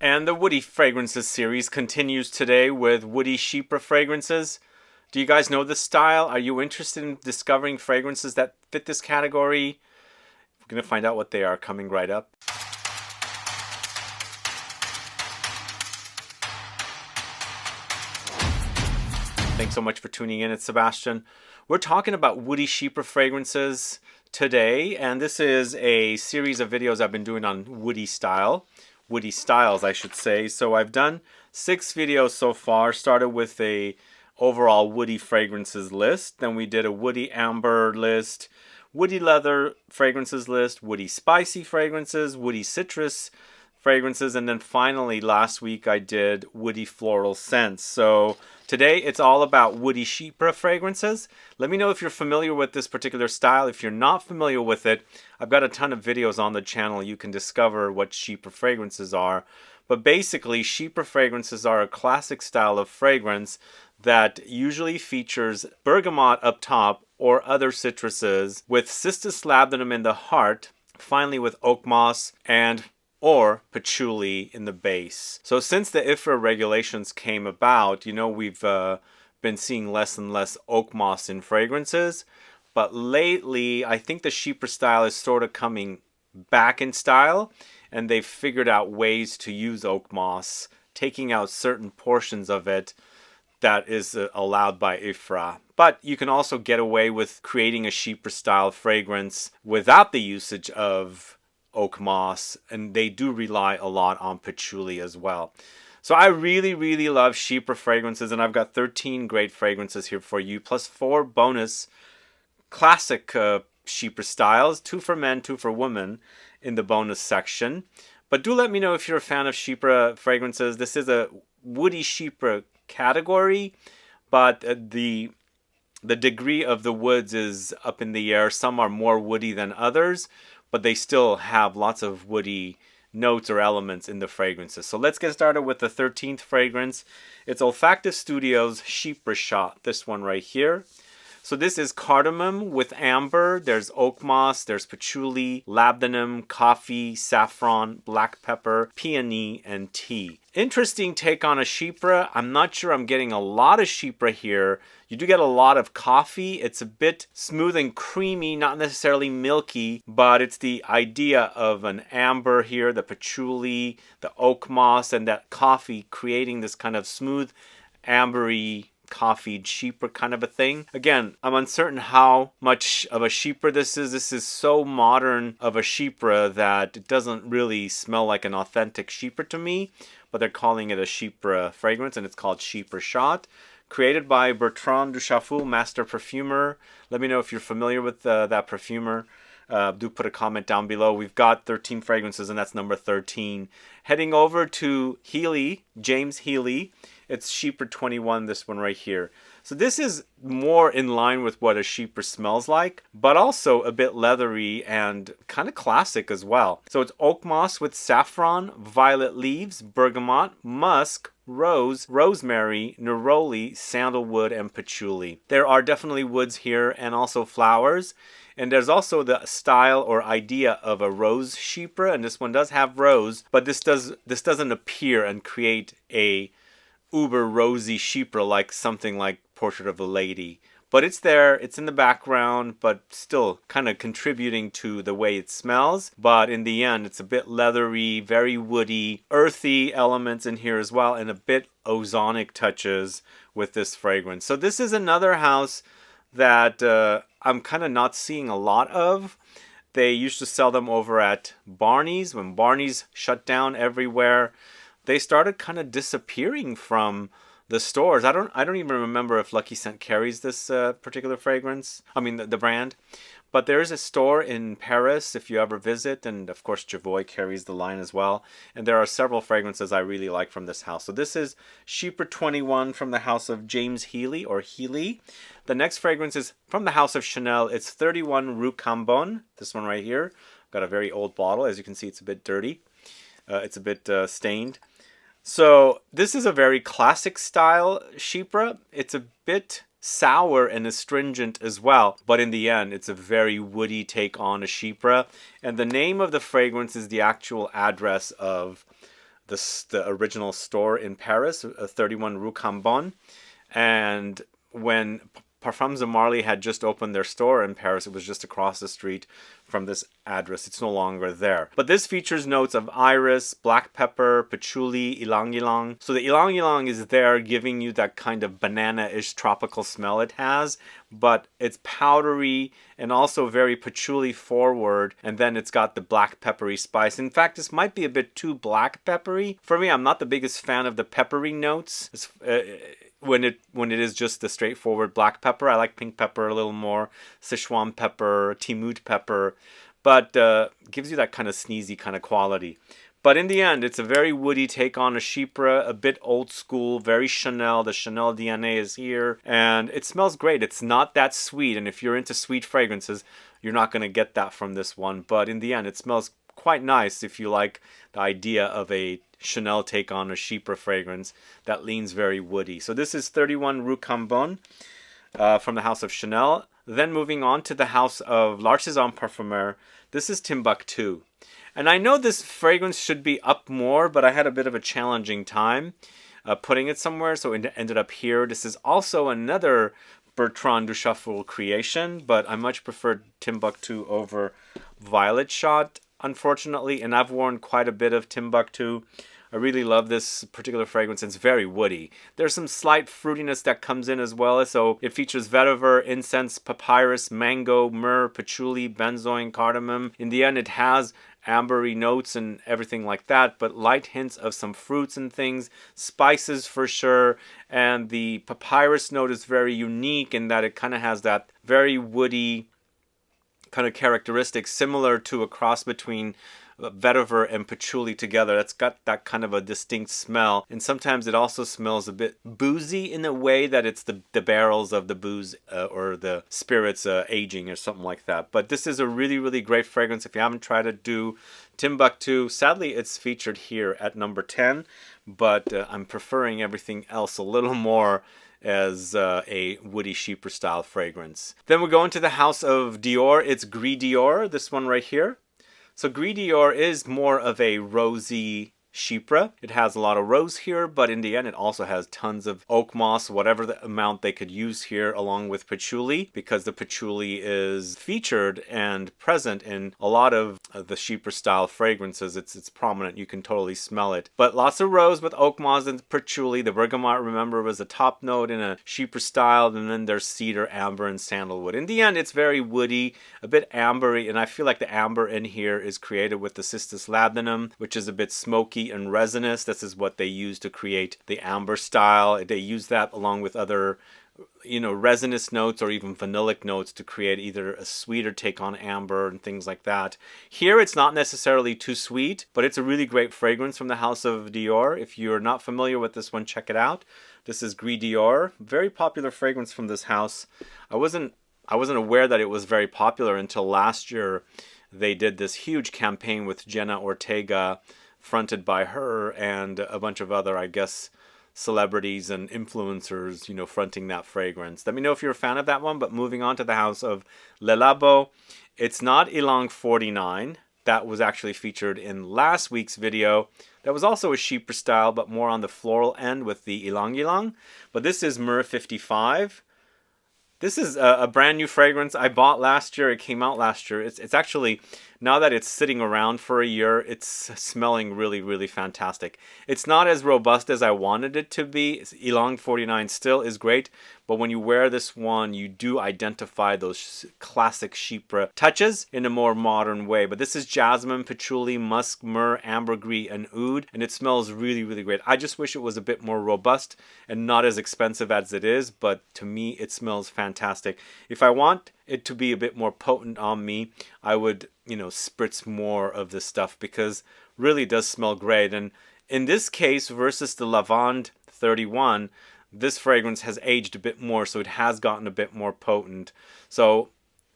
And the Woody Fragrances series continues today with Woody Chypre Fragrances. Do you guys know this style? Are you interested in discovering fragrances that fit this category? We're going to find out what they are coming right up. Thanks so much for tuning in. It's Sebastian. We're talking about Woody Chypre Fragrances today, and this is a series of videos I've been doing on Woody styles, I should say. So I've done 6 videos so far. Started with a overall Woody fragrances list, then we did a Woody amber list, Woody leather fragrances list, Woody spicy fragrances, Woody citrus fragrances, and then finally last week I did Woody floral scents. So today it's all about Woody Chypre fragrances. Let me know if you're familiar with this particular style. If you're not familiar with it, I've got a ton of videos on the channel. You can discover what Chypre fragrances are. But basically, Chypre fragrances are a classic style of fragrance that usually features bergamot up top or other citruses with Cistus Labdanum in the heart, finally with Oakmoss and or patchouli in the base. So since the IFRA regulations came about, you know, we've been seeing less and less Oakmoss in fragrances. But lately, I think the Chypre style is sort of coming back in style, and they've figured out ways to use Oakmoss, taking out certain portions of it that is allowed by IFRA. But you can also get away with creating a Chypre style fragrance without the usage of Oakmoss, and they do rely a lot on patchouli as well. So I really love Chypre fragrances, and I've got 13 great fragrances here for you, plus 4 bonus classic Chypre styles, 2 for men, 2 for women in the bonus section. But do let me know if you're a fan of Chypre fragrances. This is a Woody Chypre category, but the degree of the woods is up in the air. Some are more woody than others, but they still have lots of woody notes or elements in the fragrances. So let's get started with the 13th fragrance. It's Olfactive Studios Chypre Shot, this one right here. So this is cardamom with amber, there's oakmoss, there's patchouli, labdanum, coffee, saffron, black pepper, peony, and tea. Interesting take on a Chypre. I'm not sure I'm getting a lot of Chypre here. You do get a lot of coffee. It's a bit smooth and creamy, not necessarily milky, but it's the idea of an amber here, the patchouli, the oakmoss, and that coffee creating this kind of smooth, ambery, coffeed Chypre kind of a thing. Again, I'm uncertain how much of a Chypre this is. This is so modern of a Chypre that it doesn't really smell like an authentic Chypre to me, but they're calling it a Chypre fragrance, and it's called Chypre Shot. Created by Bertrand Duchaffoul, master perfumer. Let me know if you're familiar with that perfumer. Do put a comment down below. We've got 13 fragrances, and that's number 13. Heading over to HEELEY, James HEELEY. It's Chypre 21, this one right here. So this is more in line with what a Chypre smells like, but also a bit leathery and kind of classic as well. So it's oakmoss with saffron, violet leaves, bergamot, musk, rose, rosemary, neroli, sandalwood, and patchouli. There are definitely woods here and also flowers. And there's also the style or idea of a rose Chypre, and this one does have rose, but this doesn't appear and create a uber rosy Chypre like something like Portrait of a Lady. But it's there, it's in the background, but still kind of contributing to the way it smells. But in the end, it's a bit leathery, very woody, earthy elements in here as well, and a bit ozonic touches with this fragrance. So this is another house that I'm kind of not seeing a lot of. They used to sell them over at Barney's. When Barney's shut down everywhere, they started kind of disappearing from the stores. I don't even remember if Lucky Scent carries this particular fragrance. I mean the brand. But there is a store in Paris if you ever visit, and of course Javoy carries the line as well. And there are several fragrances I really like from this house. So this is Chypre 21 from the house of James HEELEY or HEELEY. The next fragrance is from the house of Chanel. It's 31 Rue Cambon. This one right here. Got a very old bottle. As you can see, it's a bit dirty. It's a bit stained. So this is a very classic style Chypre. It's a bit sour and astringent as well, but in the end it's a very woody take on a Chypre. And the name of the fragrance is the actual address of the original store in Paris, 31 Rue Cambon. And when Parfums had just opened their store in Paris, it was just across the street from this address. It's no longer there. But this features notes of iris, black pepper, patchouli, ylang-ylang. So the ylang-ylang is there, giving you that kind of banana-ish tropical smell it has, but it's powdery and also very patchouli forward, and then it's got the black peppery spice. In fact, this might be a bit too black peppery. For me, I'm not the biggest fan of the peppery notes. When it is just the straightforward black pepper. I like pink pepper a little more, Sichuan pepper, Timut pepper, but gives you that kind of sneezy kind of quality. But in the end, it's a very woody take on a Chypre, a bit old school, very Chanel. The Chanel DNA is here, and it smells great. It's not that sweet, and if you're into sweet fragrances, you're not going to get that from this one. But in the end, it smells quite nice if you like the idea of a Chanel take on a Chypre fragrance that leans very woody. So this is 31 Rue Cambon from the house of Chanel. Then moving on to the house of L'Artisan Parfumeur, this is Timbuktu. And I know this fragrance should be up more, but I had a bit of a challenging time putting it somewhere, so it ended up here. This is also another Bertrand Ducheffoul creation, but I much prefer Timbuktu over Violet Shot, unfortunately, and I've worn quite a bit of Timbuktu. I really love this particular fragrance. It's very woody. There's some slight fruitiness that comes in as well. So it features vetiver, incense, papyrus, mango, myrrh, patchouli, benzoin, cardamom. In the end, it has ambery notes and everything like that, but light hints of some fruits and things, spices for sure. And the papyrus note is very unique in that it kind of has that very woody kind of characteristic, similar to a cross between vetiver and patchouli together. That's got that kind of a distinct smell, and sometimes it also smells a bit boozy in a way that it's the barrels of the booze or the spirits aging or something like that. But this is a really, really great fragrance. If you haven't tried it, do. Timbuktu, sadly it's featured here at number 10, but I'm preferring everything else a little more as a woody Chypre style fragrance. Then we go into the house of Dior. It's Gris Dior, this one right here. So Gris Dior is more of a rosy Chypre. It has a lot of rose here, but in the end it also has tons of Oakmoss, whatever the amount they could use here, along with patchouli, because the patchouli is featured and present in a lot of the Chypre style fragrances. It's prominent, you can totally smell it. But lots of rose with Oakmoss and patchouli. The Bergamot, remember, was a top note in a Chypre style, and then there's Cedar, amber, and Sandalwood. In the end, it's very woody, a bit ambery, and I feel like the amber in here is created with the Cistus Labdanum, which is a bit smoky and resinous. This is what they use to create the amber style. They use that along with other, resinous notes or even vanillic notes to create either a sweeter take on amber and things like that. Here it's not necessarily too sweet, but it's a really great fragrance from the house of Dior. If you're not familiar with this one, check it out. This is Gris Dior, very popular fragrance from this house. I wasn't aware that it was very popular until last year. They did this huge campaign with Jenna Ortega, fronted by her and a bunch of other, I guess, celebrities and influencers, fronting that fragrance. Let me know if you're a fan of that one. But moving on to the house of LABO, it's not Ylang 49. That was actually featured in last week's video. That was also a Chypre style, but more on the floral end with the Ylang-Ylang. But this is Myrrh 55. This is a brand new fragrance I bought last year. It came out last year. It's actually, now that it's sitting around for a year, it's smelling really, really fantastic. It's not as robust as I wanted it to be. Ylang 49 still is great, but when you wear this one, you do identify those classic Chypre touches in a more modern way. But this is jasmine, patchouli, musk, myrrh, ambergris, and oud, and it smells really, really great. I just wish it was a bit more robust and not as expensive as it is, but to me, it smells fantastic. If I want it to be a bit more potent on me, I would, spritz more of this stuff, because really does smell great. And in this case, versus the Lavande 31, this fragrance has aged a bit more, so it has gotten a bit more potent. So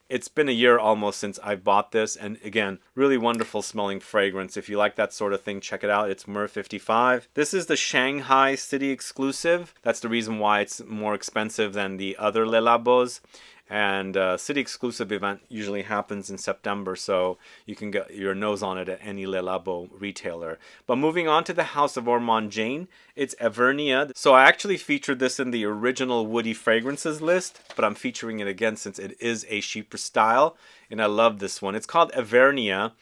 it's been a year almost since I bought this, and again, really wonderful smelling fragrance. If you like that sort of thing, check it out. It's Myrrh 55. This is the Shanghai City exclusive. That's the reason why it's more expensive than the other Le Labos. And city exclusive event usually happens in September, so you can get your nose on it at any LABO retailer. But moving on to the House of Ormond Jane, it's Avernia. So I actually featured this in the original Woody Fragrances list, but I'm featuring it again since it is a Chypre style, and I love this one. It's called Avernia.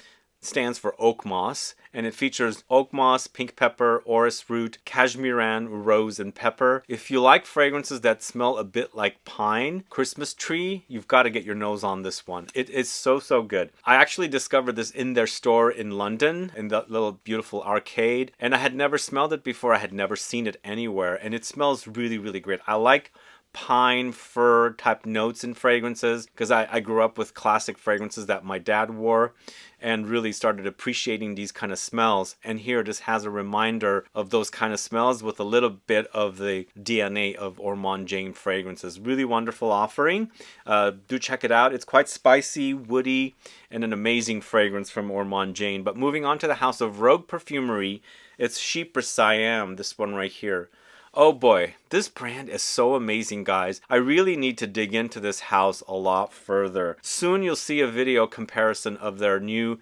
Stands for Oakmoss, and it features oak moss, pink pepper, orris root, cashmeran, rose, and pepper. If you like fragrances that smell a bit like pine, Christmas tree, you've got to get your nose on this one. It is so good. I actually discovered this in their store in London, in that little beautiful arcade, and I had never smelled it before. I had never seen it anywhere, and it smells really great. I like pine, fir type notes in fragrances because I grew up with classic fragrances that my dad wore and really started appreciating these kind of smells. And here it just has a reminder of those kind of smells with a little bit of the DNA of Ormond Jane fragrances. Really wonderful offering. Do check it out. It's quite spicy, woody, and an amazing fragrance from Ormond Jane. But moving on to the House of Rogue Perfumery, it's Chypre Siam, this one right here. Oh boy, this brand is so amazing, guys. I really need to dig into this house a lot further. Soon you'll see a video comparison of their new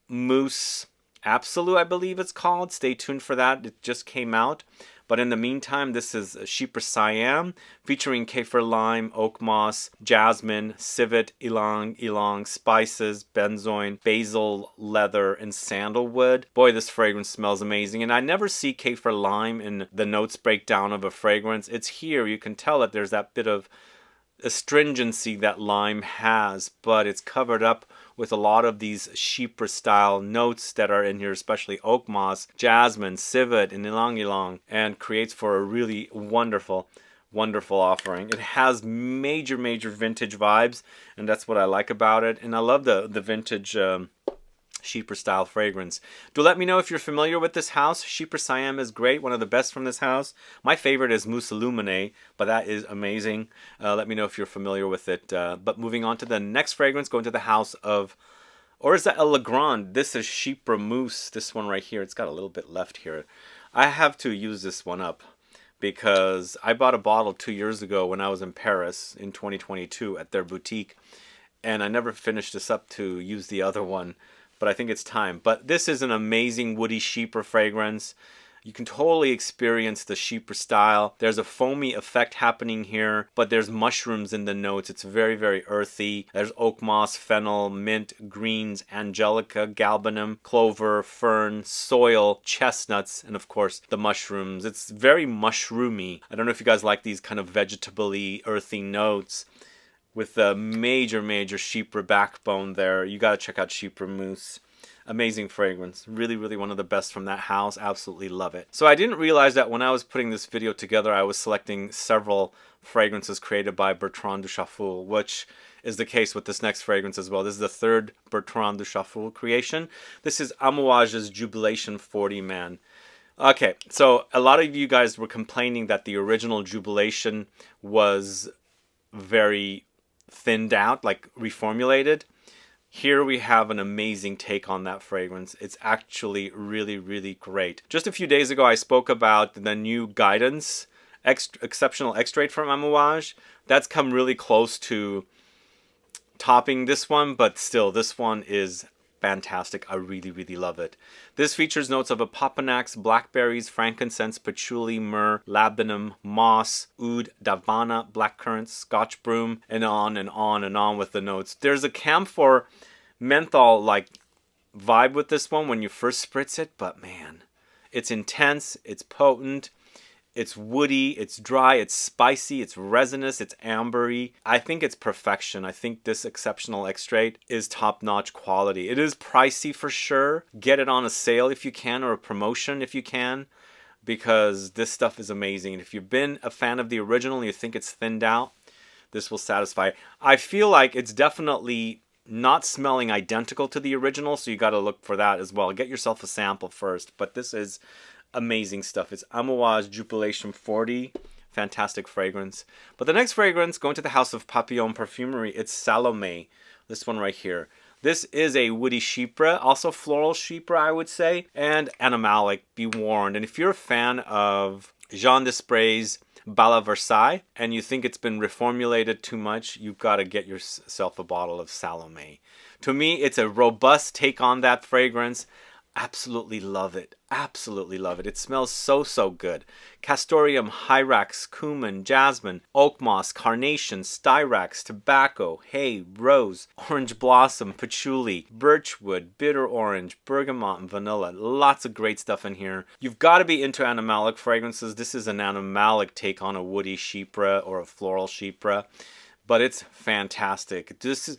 Mousse Absolute, I believe it's called. Stay tuned for that. It just came out. But in the meantime, this is Chypre Siam, featuring kaffir lime, oak moss, jasmine, civet, ylang-ylang, spices, benzoin, basil, leather, and sandalwood. Boy, this fragrance smells amazing. And I never see kaffir lime in the notes breakdown of a fragrance. It's here. You can tell that there's that bit of astringency that lime has, but it's covered up with a lot of these Chypre style notes that are in here, especially oak moss, jasmine, civet, and ylang-ylang, and creates for a really wonderful offering. It has major vintage vibes, and that's what I like about it. And I love the vintage Chypre style fragrance. Do let me know if you're familiar with this house. Chypre Siam is great, one of the best from this house. My favorite is Mousse Illuminé, but that is amazing. Let me know if you're familiar with it. But moving on to the next fragrance, going to the house of, or is that a Legrand? This is Chypre Mousse, this one right here. It's got a little bit left here. I have to use this one up because I bought a bottle 2 years ago when I was in Paris in 2022 at their boutique, and I never finished this up to use the other one. But I think it's time. But this is an amazing woody Chypre fragrance. You can totally experience the Chypre style. There's a foamy effect happening here, but there's mushrooms in the notes. It's very earthy. There's oak moss, fennel, mint, greens, angelica, galbanum, clover, fern, soil, chestnuts, and of course the mushrooms. It's very mushroomy. I don't know if you guys like these kind of vegetable-y, earthy notes with the major Chypre backbone there. You gotta check out Chypre Mousse. Amazing fragrance. Really one of the best from that house. Absolutely love it. So I didn't realize that when I was putting this video together, I was selecting several fragrances created by Bertrand Duchaffoul, which is the case with this next fragrance as well. This is the third Bertrand Duchaffoul creation. This is Amouage's Jubilation 40 Man. Okay, so a lot of you guys were complaining that the original Jubilation was very thinned out, like reformulated. Here we have an amazing take on that fragrance. It's actually really great. Just a few days ago I spoke about the new Guidance exceptional extrait from Amouage. That's come really close to topping this one, but still this one is fantastic. I really love it. This features notes of Apopanax, blackberries, frankincense, patchouli, myrrh, labdanum, moss, oud, davana, blackcurrant, scotch broom, and on with the notes. There's a camphor menthol-like vibe with this one when you first spritz it, but man, it's intense, it's potent, it's woody, it's dry, it's spicy, it's resinous, it's ambery. I think it's perfection. I think this exceptional extrait is top-notch quality. It is pricey for sure. Get it on a sale if you can, or a promotion if you can, because this stuff is amazing. And if you've been a fan of the original and you think it's thinned out, this will satisfy. I feel like it's definitely not smelling identical to the original, so you got to look for that as well. Get yourself a sample first, but this is amazing stuff. It's Amouage Jubilation 40. Fantastic fragrance. But the next fragrance, going to the house of Papillon Perfumery, it's Salome. This one right here. This is a woody Chypre, also floral Chypre, I would say, and animalic, be warned. And if you're a fan of Jean Desprez Bala Versailles, and you think it's been reformulated too much, you've got to get yourself a bottle of Salome. To me, it's a robust take on that fragrance. Absolutely love it. Absolutely love it. It smells so, so good. Castoreum, hyrax, cumin, jasmine, oak moss, carnation, styrax, tobacco, hay, rose, orange blossom, patchouli, birchwood, bitter orange, bergamot, and vanilla. Lots of great stuff in here. You've got to be into animalic fragrances. This is an animalic take on a woody chypre or a floral chypre. But it's fantastic. There's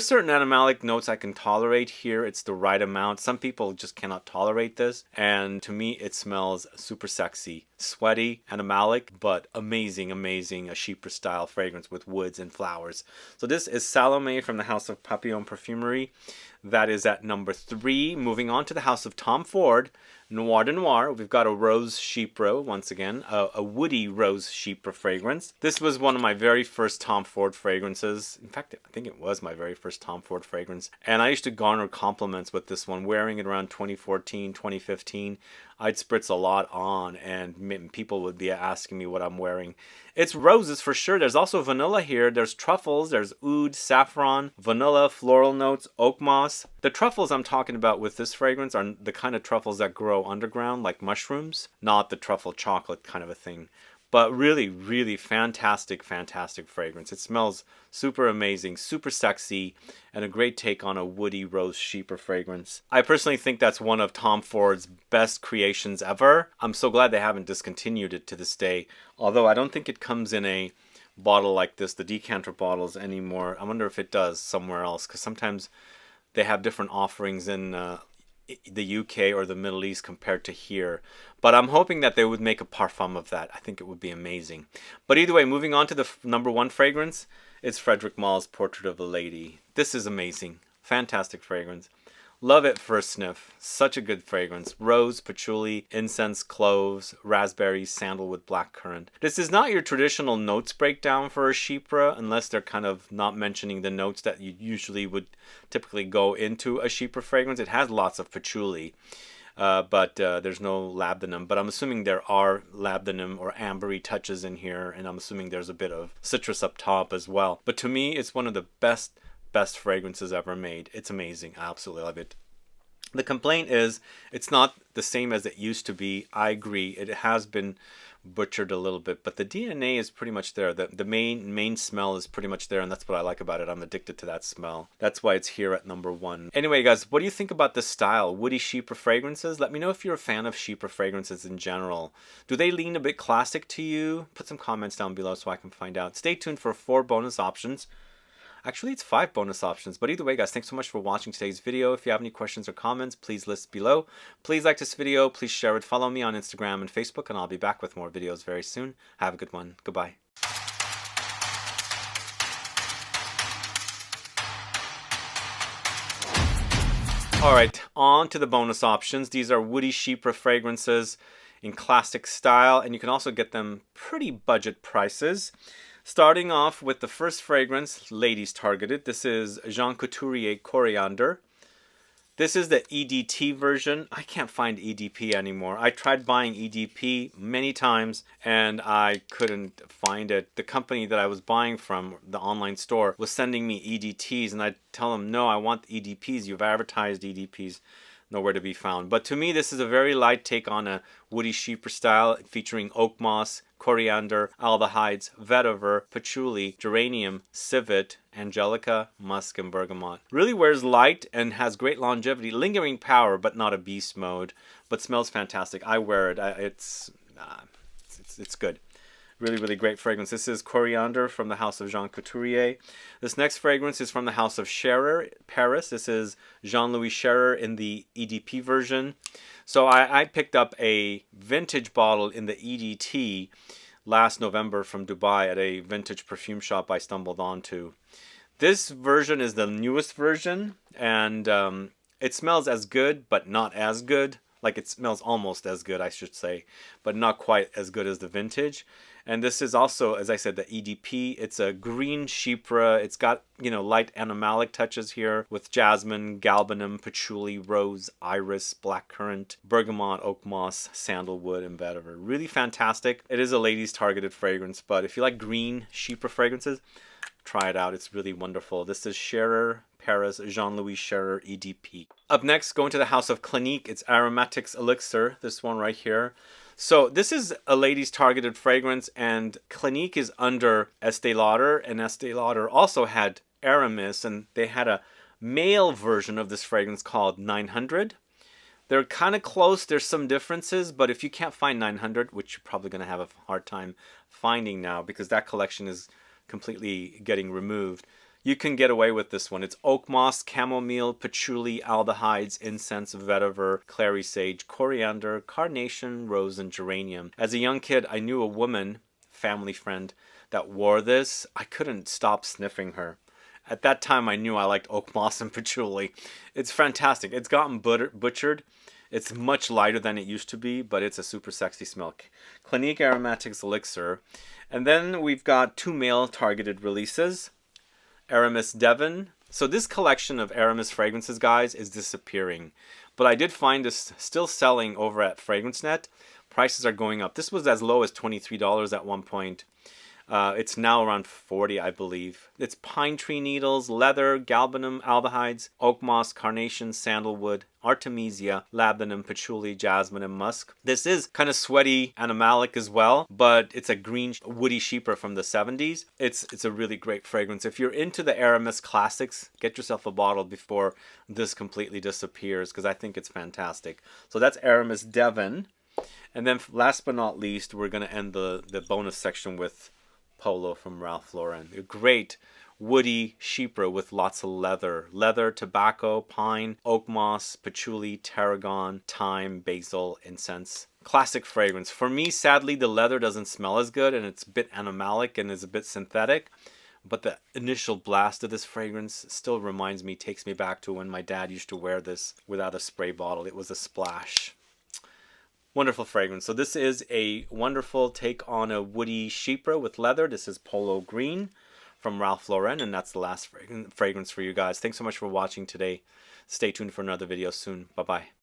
certain animalic notes I can tolerate here. It's the right amount. Some people just cannot tolerate this. And to me, it smells super sexy. Sweaty, animalic, but amazing, amazing. A chypre style fragrance with woods and flowers. So this is Salome from the House of Papillon Perfumery. That is at number 3. Moving on to the House of Tom Ford, Noir de Noir. We've got a rose chypre, once again, a woody rose chypre fragrance. This was one of my very first Tom Ford fragrances. In fact, I think it was my very first Tom Ford fragrance. And I used to garner compliments with this one, wearing it around 2014, 2015. I'd spritz a lot on, and people would be asking me what I'm wearing. It's roses for sure. There's also vanilla here. There's truffles. There's oud, saffron, vanilla, floral notes, oak moss. The truffles I'm talking about with this fragrance are the kind of truffles that grow underground, like mushrooms, not the truffle chocolate kind of a thing. But really, really fantastic, fantastic fragrance. It smells super amazing, super sexy, and a great take on a woody rose chypre fragrance. I personally think that's one of Tom Ford's best creations ever. I'm so glad they haven't discontinued it to this day. Although I don't think it comes in a bottle like this, the decanter bottles, anymore. I wonder if it does somewhere else, because sometimes they have different offerings in the UK or the Middle East compared to here. But I'm hoping that they would make a parfum of that. I think it would be amazing. But either way, moving on to the number 1 fragrance, it's Frederic Malle's Portrait of a Lady. This is amazing. Fantastic fragrance. Love it first sniff. Such a good fragrance. Rose, patchouli, incense, cloves, raspberry, sandalwood, blackcurrant. This is not your traditional notes breakdown for a chypre, unless they're kind of not mentioning the notes that you usually would typically go into a chypre fragrance. It has lots of patchouli, but there's no labdanum. But I'm assuming there are labdanum or ambery touches in here, and I'm assuming there's a bit of citrus up top as well. But to me, it's one of the best fragrances ever made. It's amazing. I absolutely love it. The complaint is it's not the same as it used to be. I agree. It has been butchered a little bit, but the DNA is pretty much there. The main smell is pretty much there, and that's what I like about it. I'm addicted to that smell. That's why it's here at number 1. Anyway, guys, what do you think about this style? Woody chypre fragrances? Let me know if you're a fan of chypre fragrances in general. Do they lean a bit classic to you? Put some comments down below so I can find out. Stay tuned for 4 bonus options. Actually, it's 5 bonus options, but either way, guys, thanks so much for watching today's video. If you have any questions or comments, please list below. Please like this video, please share it, follow me on Instagram and Facebook, and I'll be back with more videos very soon. Have a good one. Goodbye. Alright, on to the bonus options. These are woody chypre fragrances in classic style, and you can also get them pretty budget prices. Starting off with the first fragrance, ladies targeted. This is Jean Couturier Coriander. This is the EDT version. I can't find EDP anymore. I tried buying EDP many times and I couldn't find it. The company that I was buying from, the online store, was sending me EDTs, and I'd tell them, no, I want EDPs. You've advertised EDPs. Nowhere to be found. But to me, this is a very light take on a woody chypre style, featuring oak moss, coriander, aldehydes, vetiver, patchouli, geranium, civet, angelica, musk, and bergamot. Really wears light and has great longevity, lingering power, but not a beast mode. But smells fantastic. I wear it. It's good. Really, really great fragrance. This is Coriander from the House of Jean Couturier. This next fragrance is from the House of Scherer, Paris. This is Jean-Louis Scherer in the EDP version. So I picked up a vintage bottle in the EDT last November from Dubai at a vintage perfume shop I stumbled onto. This version is the newest version, and it smells as good, but not as good. Like it smells almost as good, I should say, but not quite as good as the vintage. And this is also, as I said, the EDP. It's a green Chypre. It's got, you know, light animalic touches here with jasmine, galbanum, patchouli, rose, iris, blackcurrant, bergamot, oakmoss, sandalwood, and vetiver. Really fantastic. It is a ladies targeted fragrance, but if you like green Chypre fragrances, try it out. It's really wonderful. This is Scherer Paris Jean-Louis Scherer EDP. Up next, going to the house of Clinique. It's Aromatics Elixir, this one right here. So this is a ladies targeted fragrance, and Clinique is under Estee Lauder, and Estee Lauder also had Aramis, and they had a male version of this fragrance called 900. They're kind of close. There's some differences, but if you can't find 900, which you're probably going to have a hard time finding now because that collection is completely getting removed, you can get away with this one. It's Oakmoss, chamomile, patchouli, aldehydes, incense, vetiver, clary sage, coriander, carnation, rose, and geranium. As a young kid, I knew a woman, family friend, that wore this. I couldn't stop sniffing her. At that time, I knew I liked Oakmoss and patchouli. It's fantastic. It's gotten butchered. It's much lighter than it used to be, but it's a super sexy smell. Clinique Aromatics Elixir. And then we've got two male targeted releases. Aramis Devon. So this collection of Aramis fragrances, guys, is disappearing. But I did find this still selling over at FragranceNet. Prices are going up. This was as low as $23 at one point. It's now around $40, I believe. It's pine tree needles, leather, galbanum, aldehydes, oak moss, carnation, sandalwood, artemisia, labdanum, patchouli, jasmine, and musk. This is kind of sweaty, animalic as well, but it's a green woody Chypre from the 70s. It's a really great fragrance. If you're into the Aramis classics, get yourself a bottle before this completely disappears, because I think it's fantastic. So that's Aramis Devon. And then last but not least, we're going to end the bonus section with Polo from Ralph Lauren. A great woody Chypre with lots of leather. Leather, tobacco, pine, oak moss, patchouli, tarragon, thyme, basil, incense. Classic fragrance. For me, sadly, the leather doesn't smell as good, and it's a bit animalic and is a bit synthetic. But the initial blast of this fragrance still reminds me, takes me back to when my dad used to wear this without a spray bottle. It was a splash. Wonderful fragrance. So this is a wonderful take on a woody Chypre with leather. This is Polo Green from Ralph Lauren, and that's the last fragrance for you guys. Thanks so much for watching today. Stay tuned for another video soon. Bye-bye.